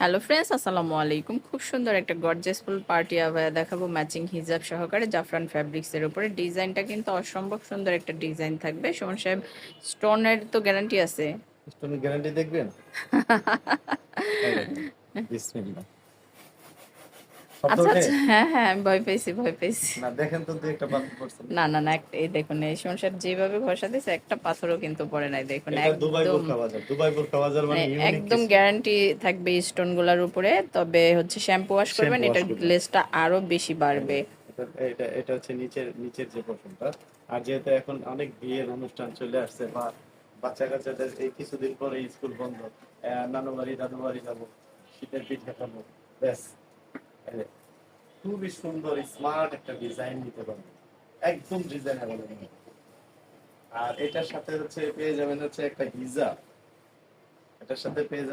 Hello friends, আসসালামু আলাইকুম। খুব সুন্দর একটা গর্জিয়াস ফুল পার্টি আবায়া দেখাবো ম্যাচিং হিজাব সহকারে জাফরান ফ্যাব্রিক্স এর উপরে। ডিজাইনটা কিন্তু অসম্ভব সুন্দর একটা ডিজাইন থাকবে। সুমন সাহেব, স্টোনের তো গ্যারান্টি আছে? স্টোনের গ্যারান্টি দেখবেন? এই দেখেন, বিসমিল্লাহ। শব্দ আচ্ছা ওঠে? আচ্ছা, হ্যাঁ হ্যাঁ, আমি ভয় পেয়েছি ভয় পেয়েছি। না, দেখেন তো দুই একটা পাথর পড়ছে না নাকি। না না, এই দেখুন, এই সুমন সাহেব যেভাবে ঘষা দিয়েছে একটা পাথরও কিন্তু পড়ে নাই, দেখুন এটা দুবাই একদম। বোরখা বাজার, দুবাই বোরখা বাজার মানে মানে ইউনিক একদম কিছু। গ্যারান্টি থাকবে স্টোন গুলার উপরে। তবে হচ্ছে শ্যাম্পু ওয়াশ করবেন, শ্যাম্পু ওয়াশ এটার করবেন। গ্লেজটা আরো বেশি এই বাড়বে। দেখেন, এটা এটা হচ্ছে নিচের নিচের যে পোর্শনটা। আর যেহেতু এখন অনেক বিয়ের অনুষ্ঠান চলে আসছে, বা বাচ্চা কাচ্চাদের এই কিছুদিন পরে স্কুল বন্ধ, নানু বাড়ি দাদু বাড়ি যাবো, শীতের পিঠা খাবো, ব্যাস। এই দেখেন, খুবই সুন্দর স্মার্ট একটা ডিজাইন দিতে পারবে, একদম ডিজাইনেবল। আর এটার সাথে হচ্ছে পেয়ে যাবেন হচ্ছে একটা হিজাব, এটার সাথে পেয়ে যাবেন